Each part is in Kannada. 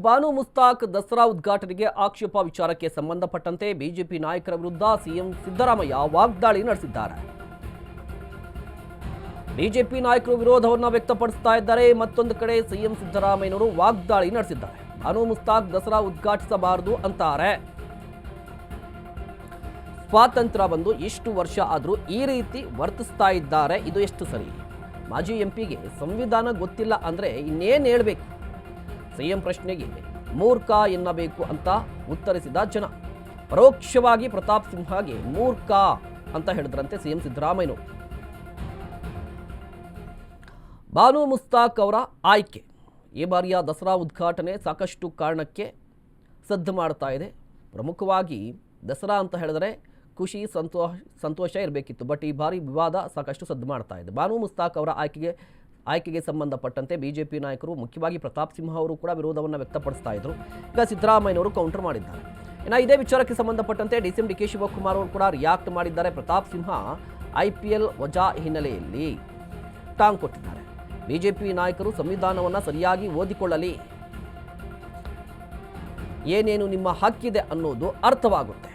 ಬಾನು ಮುಸ್ತಾಕ್ ದಸರಾ ಉದ್ಘಾಟನೆಗೆ ಆಕ್ಷೇಪ ವಿಚಾರಕ್ಕೆ ಸಂಬಂಧಪಟ್ಟಂತೆ ಬಿಜೆಪಿ ನಾಯಕರ ವಿರುದ್ಧ ಸಿಎಂ ಸಿದ್ದರಾಮಯ್ಯ ವಾಗ್ದಾಳಿ ನಡೆಸಿದ್ದಾರೆ. ಬಿಜೆಪಿ ನಾಯಕರು ವಿರೋಧವನ್ನು ವ್ಯಕ್ತಪಡಿಸ್ತಾ ಇದ್ದಾರೆ. ಮತ್ತೊಂದು ಕಡೆ ಸಿಎಂ ಸಿದ್ದರಾಮಯ್ಯನವರು ವಾಗ್ದಾಳಿ ನಡೆಸಿದ್ದಾರೆ. ಬಾನು ಮುಸ್ತಾಕ್ ದಸರಾ ಉದ್ಘಾಟಿಸಬಾರದು ಅಂತಾರೆ. ಸ್ವಾತಂತ್ರ್ಯ ಬಂದು ಇಷ್ಟು ವರ್ಷ ಆದರೂ ಈ ರೀತಿ ವರ್ತಿಸ್ತಾ ಇದ್ದಾರೆ, ಇದು ಎಷ್ಟು ಸರಿ? ಮಾಜಿ ಎಂಪಿಗೆ ಸಂವಿಧಾನ ಗೊತ್ತಿಲ್ಲ ಅಂದ್ರೆ ಇನ್ನೇನು ಹೇಳಬೇಕು? ಸಿಎಂ ಪ್ರಶ್ನೆಗೆ ಮೂರ್ಖ ಎನ್ನಬೇಕು ಅಂತ ಉತ್ತರಿಸಿದ ಜನ. ಪರೋಕ್ಷವಾಗಿ ಪ್ರತಾಪ್ ಸಿಂಹಗೆ ಮೂರ್ಖ ಅಂತ ಹೇಳಿದ್ರಂತೆ ಸಿಎಂ ಸಿದ್ದರಾಮಯ್ಯನವರು. ಬಾನು ಮುಸ್ತಾಕ್ ಅವರ ಆಯ್ಕೆ ಈ ಬಾರಿಯ ದಸರಾ ಉದ್ಘಾಟನೆ ಸಾಕಷ್ಟು ಕಾರಣಕ್ಕೆ ಸದ್ದು ಮಾಡ್ತಾ ಇದೆ. ಪ್ರಮುಖವಾಗಿ ದಸರಾ ಅಂತ ಹೇಳಿದ್ರೆ ಖುಷಿ ಸಂತೋಷ ಇರಬೇಕಿತ್ತು, ಬಟ್ ಈ ಬಾರಿ ವಿವಾದ ಸಾಕಷ್ಟು ಸದ್ದು ಮಾಡ್ತಾ ಇದೆ. ಬಾನು ಮುಸ್ತಾಕ್ ಅವರ ಆಯ್ಕೆಗೆ ಸಂಬಂಧಪಟ್ಟಂತೆ ಬಿಜೆಪಿ ನಾಯಕರು, ಮುಖ್ಯವಾಗಿ ಪ್ರತಾಪ್ ಸಿಂಹ ಅವರು ಕೂಡ ವಿರೋಧವನ್ನು ವ್ಯಕ್ತಪಡಿಸ್ತಾ ಇದ್ರು. ಈಗ ಸಿದ್ದರಾಮಯ್ಯನವರು ಕೌಂಟರ್ ಮಾಡಿದ್ದಾರೆ. ಇನ್ನು ಇದೇ ವಿಚಾರಕ್ಕೆ ಸಂಬಂಧಪಟ್ಟಂತೆ ಡಿಸಿಎಂ ಡಿ ಕೆ ಶಿವಕುಮಾರ್ ಅವರು ಕೂಡ ರಿಯಾಕ್ಟ್ ಮಾಡಿದ್ದಾರೆ. ಪ್ರತಾಪ್ ಸಿಂಹ IPL ವಜಾ ಹಿನ್ನೆಲೆಯಲ್ಲಿ ಟಾಂಗ್ ಕೊಟ್ಟಿದ್ದಾರೆ. ಬಿಜೆಪಿ ನಾಯಕರು ಸಂವಿಧಾನವನ್ನು ಸರಿಯಾಗಿ ಓದಿಕೊಳ್ಳಲಿ, ಏನೇನು ನಿಮ್ಮ ಹಕ್ಕಿದೆ ಅನ್ನೋದು ಅರ್ಥವಾಗುತ್ತೆ.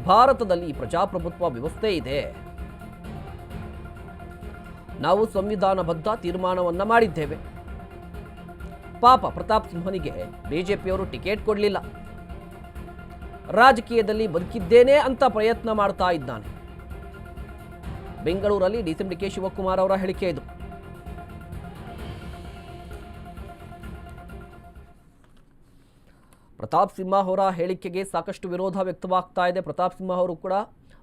ಭಾರತದಲ್ಲಿ ಪ್ರಜಾಪ್ರಭುತ್ವ ವ್ಯವಸ್ಥೆ ಇದೆ, ನಾವು ಸಂವಿಧಾನಬದ್ಧ ತೀರ್ಮಾನವನ್ನ ಮಾಡಿದ್ದೇವೆ. ಪಾಪ ಪ್ರತಾಪ್ ಸಿಂಹನಿಗೆ ಬಿಜೆಪಿಯವರು ಟಿಕೆಟ್ ಕೊಡಲಿಲ್ಲ, ರಾಜಕೀಯದಲ್ಲಿ ಬದುಕಿದ್ದೇನೆ ಅಂತ ಪ್ರಯತ್ನ ಮಾಡ್ತಾ ಇದ್ದಾನೆ. ಬೆಂಗಳೂರಲ್ಲಿ ಡಿಸಿಎಂ ಡಿ ಕೆ ಶಿವಕುಮಾರ್ ಅವರ ಹೇಳಿಕೆ ಇದು. ಪ್ರತಾಪ್ ಸಿಂಹ ಅವರ ಹೇಳಿಕೆಗೆ ಸಾಕಷ್ಟು ವಿರೋಧ ವ್ಯಕ್ತವಾಗ್ತಾ ಇದೆ. ಪ್ರತಾಪ್ ಸಿಂಹ ಅವರು ಕೂಡ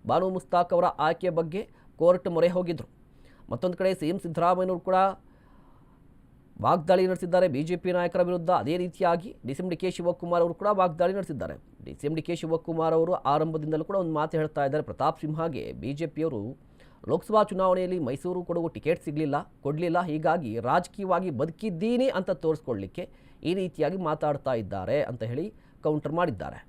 ಬಾನು ಮುಸ್ತಾಕ್ ಅವರ ಆಯ್ಕೆಯ ಬಗ್ಗೆ ಕೋರ್ಟ್ ಮೊರೆ ಹೋಗಿದ್ರು. ಮತ್ತೊಂದು ಕಡೆ ಸಿಎಂ ಸಿದ್ದರಾಮಯ್ಯನವರು ಕೂಡ ವಾಗ್ದಾಳಿ ನಡೆಸಿದ್ದಾರೆ ಬಿಜೆಪಿ ನಾಯಕರ ವಿರುದ್ಧ. ಅದೇ ರೀತಿಯಾಗಿ ಡಿಸಿಎಂ ಡಿ ಕೆ ಶಿವಕುಮಾರ್ ಅವರು ಕೂಡ ವಾಗ್ದಾಳಿ ನಡೆಸಿದ್ದಾರೆ. ಡಿಸಿಎಂ ಡಿ ಕೆ ಶಿವಕುಮಾರ್ ಅವರು ಆರಂಭದಿಂದಲೂ ಕೂಡ ಒಂದು ಮಾತು ಹೇಳ್ತಾ ಇದ್ದಾರೆ, ಪ್ರತಾಪ್ ಸಿಂಹಗೆ ಬಿಜೆಪಿಯವರು ಲೋಕಸಭಾ ಚುನಾವಣೆಯಲ್ಲಿ ಮೈಸೂರು ಕೊಡುವ ಟಿಕೆಟ್ ಕೊಡಲಿಲ್ಲ, ಹೀಗಾಗಿ ರಾಜಕೀಯವಾಗಿ ಬದುಕಿದ್ದೀನಿ ಅಂತ ತೋರಿಸ್ಕೊಳ್ಳಿಕ್ಕೆ ಈ ರೀತಿಯಾಗಿ ಮಾತಾಡ್ತಾ ಇದ್ದಾರೆ ಅಂತ ಹೇಳಿ ಕೌಂಟರ್ ಮಾಡಿದ್ದಾರೆ.